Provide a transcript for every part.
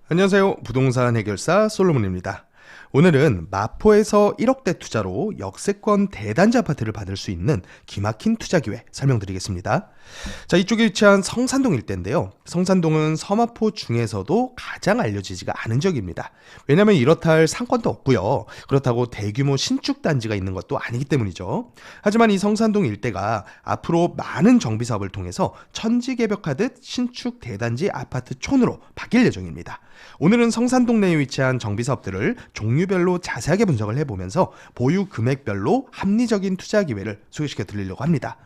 안녕하세요. 부동산 해결사 솔로몬입니다. 오늘은 마포에서 1억대 투자로 역세권 대단지 아파트를 받을 수 있는 기막힌 투자 기회 설명드리겠습니다. 자, 이쪽에 위치한 성산동 일대인데요. 성산동은 서마포 중에서도 가장 알려지지가 않은 지역입니다. 왜냐하면 이렇다 할 상권도 없고요. 그렇다고 대규모 신축 단지가 있는 것도 아니기 때문이죠. 하지만 이 성산동 일대가 앞으로 많은 정비 사업을 통해서 천지개벽하듯 신축 대단지 아파트 촌으로 바뀔 예정입니다. 오늘은 성산동 내에 위치한 정비 사업들을 종류별로 자세하게 분석을 해보면서 보유 금액별로 합리적인 투자 기회를 소개시켜 드리려고 합니다.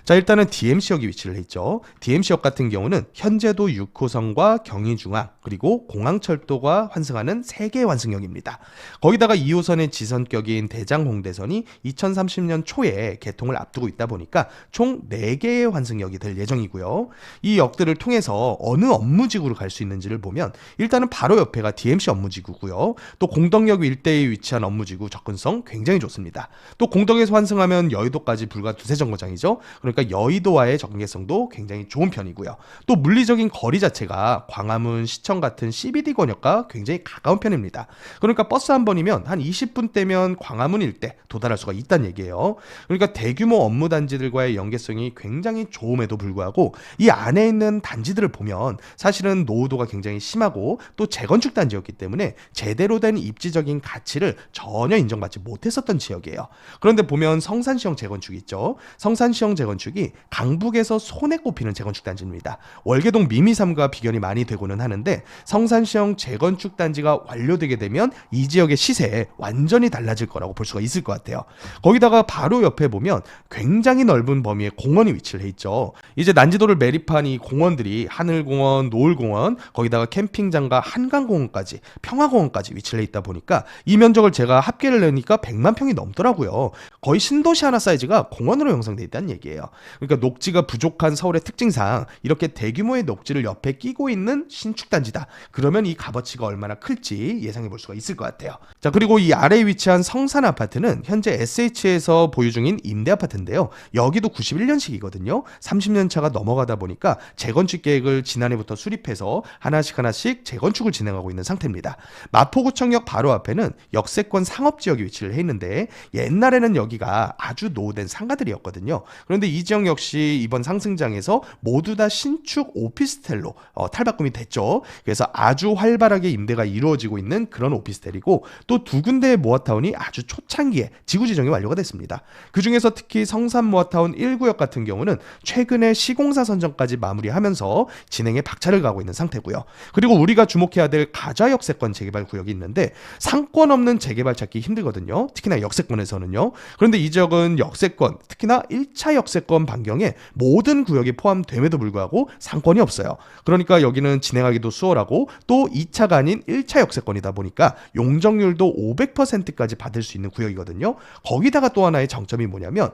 자, 일단은 DMC역이 위치를 했죠. DMC역 같은 경우는 현재도 6호선과 경의중앙 그리고 공항철도가 환승하는 3개의 환승역입니다. 거기다가 2호선의 지선격인 대장홍대선이 2030년 초에 개통을 앞두고 있다 보니까 총 4개의 환승역이 될 예정이고요. 이 역들을 통해서 어느 업무지구로 갈 수 있는지를 보면 일단은 바로 옆에가 DMC 업무지구고요. 또 공덕역 일대에 위치한 업무지구 접근성 굉장히 좋습니다. 또 공덕에서 환승하면 여의도까지 불과 두세 정거장이죠. 그러니까 여의도와의 접근성도 굉장히 좋은 편이고요. 또 물리적인 거리 자체가 광화문, 시청 같은 CBD 권역과 굉장히 가까운 편입니다. 그러니까 버스 한 번이면 한 20분대면 광화문 일대 도달할 수가 있다는 얘기예요. 그러니까 대규모 업무 단지들과의 연계성이 굉장히 좋음에도 불구하고 이 안에 있는 단지들을 보면 사실은 노후도가 굉장히 심하고 또 재건축 단지였기 때문에 제대로 된 입지적인 가치를 전혀 인정받지 못했었던 지역이에요. 그런데 보면 성산시형 재건축이 있죠. 성산시형 재건축이 강북에서 손에 꼽히는 재건축 단지입니다. 월계동 미미삼과 비견이 많이 되고는 하는데 성산시형 재건축 단지가 완료되게 되면 이 지역의 시세에 완전히 달라질 거라고 볼 수가 있을 것 같아요. 거기다가 바로 옆에 보면 굉장히 넓은 범위의 공원이 위치를 해 있죠. 이제 난지도를 매립한 이 공원들이 하늘공원, 노을공원, 거기다가 캠핑장과 한강공원까지, 평화공원까지 위치를 해 있다 보니까 이 면적을 제가 합계를 내니까 100만 평이 넘더라고요. 거의 신도시 하나 사이즈가 공원으로 형성돼 있다는 얘기예요. 그러니까 녹지가 부족한 서울의 특징상 이렇게 대규모의 녹지를 옆에 끼고 있는 신축 단지다. 그러면 이 값어치가 얼마나 클지 예상해 볼 수가 있을 것 같아요. 자, 그리고 이 아래에 위치한 성산 아파트는 현재 SH에서 보유 중인 임대 아파트인데요. 여기도 91년식이거든요. 30년 차가 넘어가다 보니까 재건축 계획을 지난해부터 수립해서 하나씩 재건축을 진행하고 있는 상태입니다. 마포구청역 바로 앞에는 역세권 상업지역이 위치를 해 있는데 옛날에는 여기가 아주 노후된 상가들이었거든요. 그런데 이 지역 역시 이번 상승장에서 모두 다 신축 오피스텔로 탈바꿈이 됐죠. 그래서 아주 활발하게 임대가 이루어지고 있는 그런 오피스텔이고 또 두 군데의 모아타운이 아주 초창기에 지구 지정이 완료가 됐습니다. 그중에서 특히 성산 모아타운 1구역 같은 경우는 최근에 시공사 선정까지 마무리하면서 진행에 박차를 가고 있는 상태고요. 그리고 우리가 주목해야 될 가좌 역세권 재개발 구역이 있는데 상권 없는 재개발 찾기 힘들거든요. 특히나 역세권에서는요. 그런데 이 지역은 역세권, 특히나 1차 역세권 반경에 모든 구역이 포함됨에도 불구하고 상권이 없어요. 그러니까 여기는 진행하기도 수월하고 또 2차가 아닌 1차 역세권이다 보니까 용적률도 500%까지 받을 수 있는 구역이거든요. 거기다가 또 하나의 장점이 뭐냐면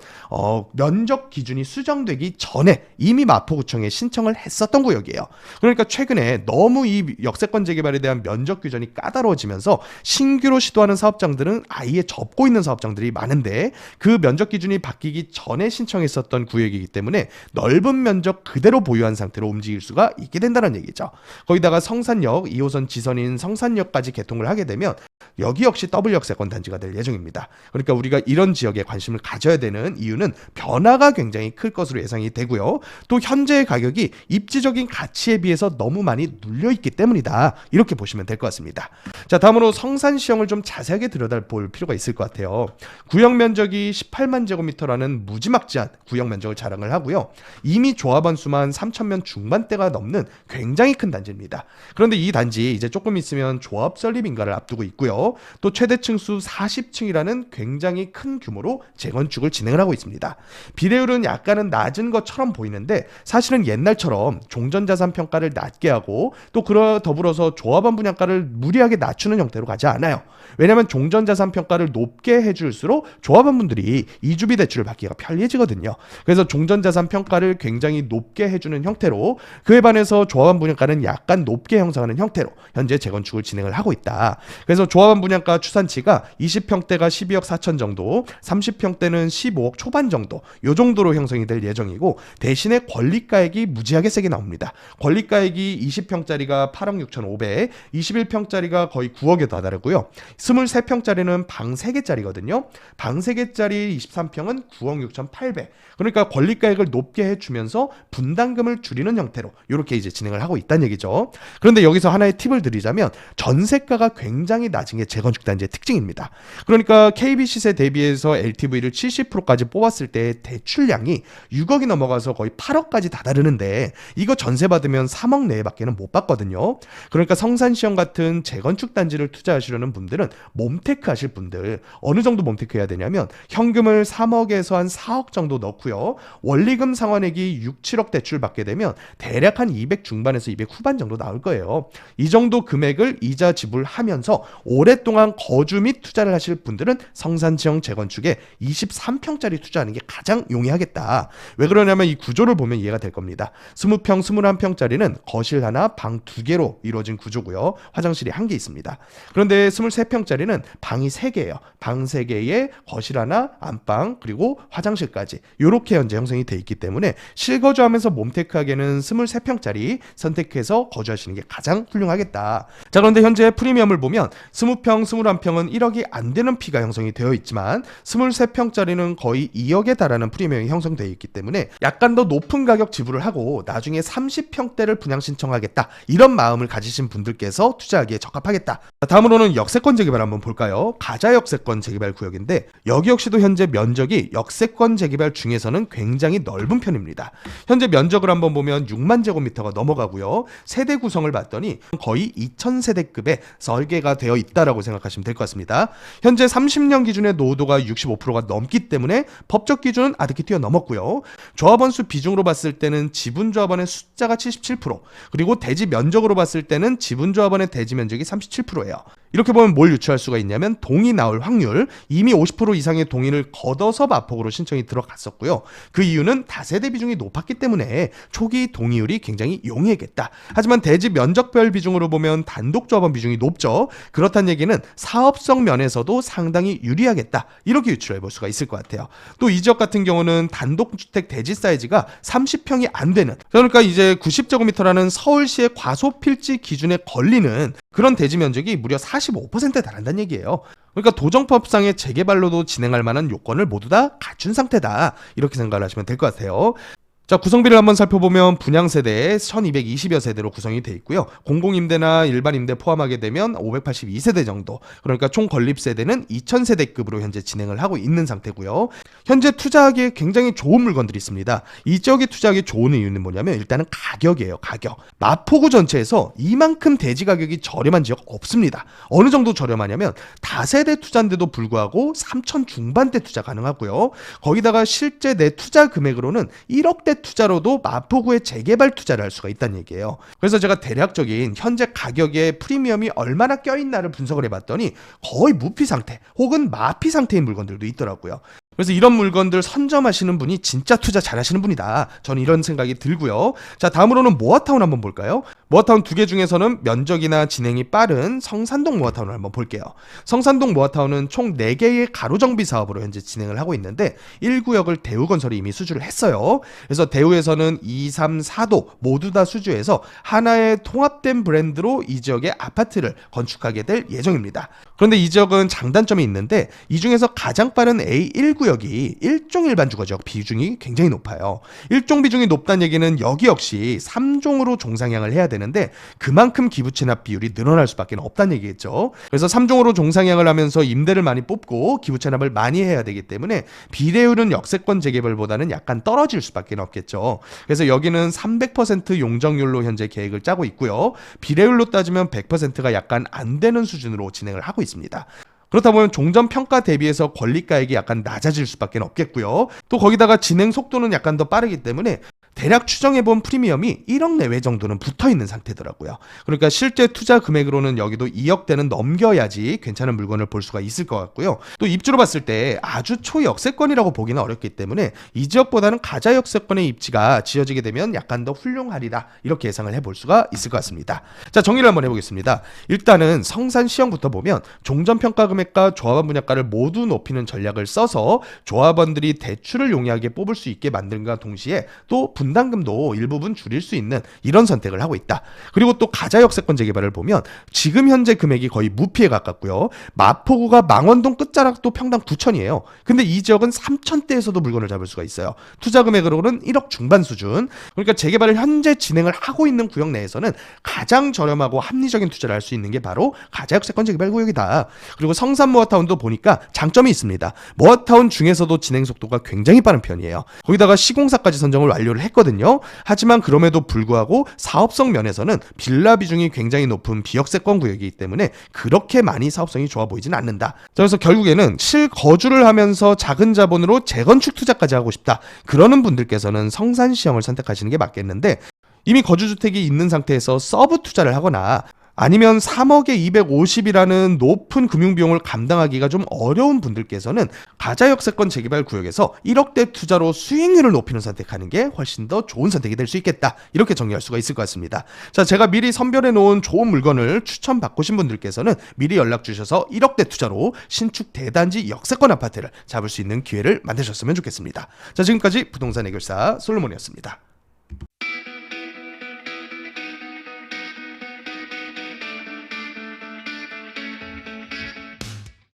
면적 기준이 수정되기 전에 이미 마포구청에 신청을 했었던 구역이에요. 그러니까 최근에 너무 이 역세권 재개발에 대한 면적 규정이 까다로워지면서 신규로 시도하는 사업장들은 아예 접고 있는 사업장들이 많은데 그 면적 기준이 바뀌기 전에 신청했었던 구역이기 때문에 넓은 면적 그대로 보유한 상태로 움직일 수가 있게 된다는 얘기죠. 거기다가 성산역 2호선 지선인 성산역까지 개통을 하게 되면 여기 역시 더블 역세권 단지가 될 예정입니다. 그러니까 우리가 이런 지역에 관심을 가져야 되는 이유는 변화가 굉장히 클 것으로 예상이 되고요. 또 현재의 가격이 입지적인 가치에 비해서 너무 많이 눌려있기 때문이다. 이렇게 보시면 될 것 같습니다. 자, 다음으로 성산시형을 좀 자세하게 들여다볼 필요가 있을 것 같아요. 구역 면적이 18만 제곱미터라는 무지막지한 구역 면적을 자랑을 하고요. 이미 조합원 수만 3,000명 중반대가 넘는 굉장히 큰 단지입니다. 그런데 이 단지 이제 조금 있으면 조합 설립 인가를 앞두고 있고요. 또 최대층 수 40층이라는 굉장히 큰 규모로 재건축을 진행을 하고 있습니다. 비례율은 약간은 낮은 것처럼 보이는데 사실은 옛날처럼 종전자산 평가를 낮게 하고 또 더불어서 조합원 분양가를 무리하게 낮추는 형태로 가지 않아요. 왜냐하면 종전자산 평가를 높게 해줄수록 조합원분들이 이주비 대출을 받기가 편리해지거든요. 있거든요. 그래서 종전자산 평가를 굉장히 높게 해주는 형태로, 그에 반해서 조합원 분양가는 약간 높게 형성하는 형태로 현재 재건축을 진행을 하고 있다. 그래서 조합원 분양가 추산치가 20평대가 12억 4천 정도, 30평대는 15억 초반 정도, 요 정도로 형성이 될 예정이고, 대신에 권리가액이 무지하게 세게 나옵니다. 권리가액이 20평짜리가 8억 6천5백, 21평짜리가 거의 9억에 다다르고요. 23평짜리는 방 3개짜리거든요. 방 3개짜리 23평은 9억 6천8백. 그러니까 권리가액을 높게 해주면서 분담금을 줄이는 형태로 이렇게 이제 진행을 하고 있다는 얘기죠. 그런데 여기서 하나의 팁을 드리자면, 전세가가 굉장히 낮은 게 재건축 단지의 특징입니다. 그러니까 KB 시세 대비해서 LTV를 70%까지 뽑았을 때 대출량이 6억이 넘어가서 거의 8억까지 다다르는데, 이거 전세 받으면 3억 내외밖에는 못 받거든요. 그러니까 성산시형 같은 재건축 단지를 투자하시려는 분들은 몸테크 하실 분들, 어느 정도 몸테크 해야 되냐면 현금을 3억에서 한 4억 정도 넣고요. 원리금 상환액이 6, 7억 대출 받게 되면 대략 한 200 중반에서 200 후반 정도 나올 거예요. 이 정도 금액을 이자 지불하면서 오랫동안 거주 및 투자를 하실 분들은 성산시형 재건축에 23평짜리 투자하는 게 가장 용이하겠다. 왜 그러냐면 이 구조를 보면 이해가 될 겁니다. 20평, 21평짜리는 거실 하나, 방 2개로 이루어진 구조고요. 화장실이 1개 있습니다. 그런데 23평짜리는 방이 3개예요. 방 3개에 거실 하나, 안방, 그리고 화장실까지 이렇게 현재 형성이 돼 있기 때문에 실거주하면서 몸테크하기에는 23평짜리 선택해서 거주하시는 게 가장 훌륭하겠다. 자, 그런데 현재 프리미엄을 보면 20평, 21평은 1억이 안 되는 피가 형성이 되어 있지만 23평짜리는 거의 2억에 달하는 프리미엄이 형성되어 있기 때문에 약간 더 높은 가격 지불을 하고 나중에 30평대를 분양 신청하겠다, 이런 마음을 가지신 분들께서 투자하기에 적합하겠다. 다음으로는 역세권 재개발 한번 볼까요? 가자 역세권 재개발 구역인데, 여기 역시도 현재 면적이 역세권 재개발 중에서는 굉장히 넓은 편입니다. 현재 면적을 한번 보면 6만 제곱미터가 넘어가고요. 세대 구성을 봤더니 거의 2000세대급의 설계가 되어 있다라고 생각하시면 될 것 같습니다. 현재 30년 기준의 노후도가 65%가 넘기 때문에 법적 기준은 아득히 뛰어넘었고요. 조합원 수 비중으로 봤을 때는 지분 조합원의 숫자가 77%, 그리고 대지 면적으로 봤을 때는 지분 조합원의 대지 면적이 37%예요. 이렇게 보면 뭘 유추할 수가 있냐면 동의 나올 확률, 이미 50% 이상의 동의를 걷어서 마폭으로 신청이 들어갔었고요. 그 이유는 다세대 비중이 높았기 때문에 초기 동의율이 굉장히 용이했겠다. 하지만 대지 면적별 비중으로 보면 단독 조합원 비중이 높죠. 그렇다는 얘기는 사업성 면에서도 상당히 유리하겠다, 이렇게 유추해 볼 수가 있을 것 같아요. 또 이 지역 같은 경우는 단독주택 대지 사이즈가 30평이 안 되는, 그러니까 이제 90제곱미터라는 서울시의 과소필지 기준에 걸리는 그런 대지 면적이 무려 45%에 달한다는 얘기예요. 그러니까 도정법상의 재개발로도 진행할 만한 요건을 모두 다 갖춘 상태다, 이렇게 생각을 하시면 될 것 같아요. 자, 구성비를 한번 살펴보면 분양세대에 1220여 세대로 구성이 되어 있고요. 공공임대나 일반임대 포함하게 되면 582세대 정도, 그러니까 총 건립세대는 2000세대급으로 현재 진행을 하고 있는 상태고요. 현재 투자하기에 굉장히 좋은 물건들이 있습니다. 이 지역에 투자하기 좋은 이유는 뭐냐면 일단은 가격이에요. 가격. 마포구 전체에서 이만큼 대지 가격이 저렴한 지역 없습니다. 어느 정도 저렴하냐면 다세대 투자인데도 불구하고 3천 중반대 투자 가능하고요. 거기다가 실제 내 투자 금액으로는 1억대 투자로도 마포구에 재개발 투자를 할 수가 있다는 얘기예요. 그래서 제가 대략적인 현재 가격에 프리미엄이 얼마나 껴있나를 분석을 해봤더니 거의 무피 상태 혹은 마피 상태인 물건들도 있더라고요. 그래서 이런 물건들 선점하시는 분이 진짜 투자 잘하시는 분이다, 저는 이런 생각이 들고요. 자, 다음으로는 모아타운 한번 볼까요? 모아타운 2개 중에서는 면적이나 진행이 빠른 성산동 모아타운을 한번 볼게요. 성산동 모아타운은 총 4개의 가로정비 사업으로 현재 진행을 하고 있는데 1구역을 대우건설이 이미 수주를 했어요. 그래서 대우에서는 2, 3, 4도 모두 다 수주해서 하나의 통합된 브랜드로 이 지역의 아파트를 건축하게 될 예정입니다. 그런데 이 지역은 장단점이 있는데, 이 중에서 가장 빠른 A1구역이 일종 일반 주거지역 비중이 굉장히 높아요. 일종 비중이 높다는 얘기는 여기 역시 3종으로 종상향을 해야 되는데 그만큼 기부 체납 비율이 늘어날 수밖에 없다는 얘기겠죠. 그래서 3종으로 종상향을 하면서 임대를 많이 뽑고 기부 체납을 많이 해야 되기 때문에 비례율은 역세권 재개발보다는 약간 떨어질 수밖에 없겠죠. 그래서 여기는 300% 용적률로 현재 계획을 짜고 있고요. 비례율로 따지면 100%가 약간 안 되는 수준으로 진행을 하고 있습니다. 그렇다 보면 종전 평가 대비해서 권리가액이 약간 낮아질 수밖에 없겠고요. 또 거기다가 진행 속도는 약간 더 빠르기 때문에 대략 추정해본 프리미엄이 1억 내외 정도는 붙어있는 상태더라고요. 그러니까 실제 투자 금액으로는 여기도 2억대는 넘겨야지 괜찮은 물건을 볼 수가 있을 것 같고요. 또 입지로 봤을 때 아주 초역세권이라고 보기는 어렵기 때문에 이 지역보다는 가자 역세권의 입지가 지어지게 되면 약간 더 훌륭하리라 이렇게 예상을 해볼 수가 있을 것 같습니다. 자, 정리를 한번 해보겠습니다. 일단은 성산 시형부터 보면 종전평가 금액과 조합원 분양가를 모두 높이는 전략을 써서 조합원들이 대출을 용이하게 뽑을 수 있게 만든과 동시에 또 분담금도 일부분 줄일 수 있는 이런 선택을 하고 있다. 그리고 또 가자 역세권 재개발을 보면 지금 현재 금액이 거의 무피에 가깝고요. 마포구가 망원동 끝자락도 평당 9천이에요. 근데 이 지역은 3천대에서도 물건을 잡을 수가 있어요. 투자 금액으로는 1억 중반 수준. 그러니까 재개발을 현재 진행을 하고 있는 구역 내에서는 가장 저렴하고 합리적인 투자를 할 수 있는 게 바로 가자 역세권 재개발 구역이다. 그리고 성산 모아타운도 보니까 장점이 있습니다. 모아타운 중에서도 진행 속도가 굉장히 빠른 편이에요. 거기다가 시공사까지 선정을 완료를 했거든요. 하지만 그럼에도 불구하고 사업성 면에서는 빌라 비중이 굉장히 높은 비역세권 구역이기 때문에 그렇게 많이 사업성이 좋아 보이진 않는다. 그래서 결국에는 실거주를 하면서 작은 자본으로 재건축 투자까지 하고 싶다. 그러는 분들께서는 성산시형을 선택하시는 게 맞겠는데, 이미 거주주택이 있는 상태에서 서브 투자를 하거나 아니면 3억에 250이라는 높은 금융비용을 감당하기가 좀 어려운 분들께서는 가자 역세권 재개발 구역에서 1억대 투자로 수익률을 높이는 선택하는 게 훨씬 더 좋은 선택이 될 수 있겠다. 이렇게 정리할 수가 있을 것 같습니다. 자, 제가 미리 선별해 놓은 좋은 물건을 추천받고 신 분들께서는 미리 연락 주셔서 1억대 투자로 신축 대단지 역세권 아파트를 잡을 수 있는 기회를 만드셨으면 좋겠습니다. 자, 지금까지 부동산 해결사 솔로몬이었습니다.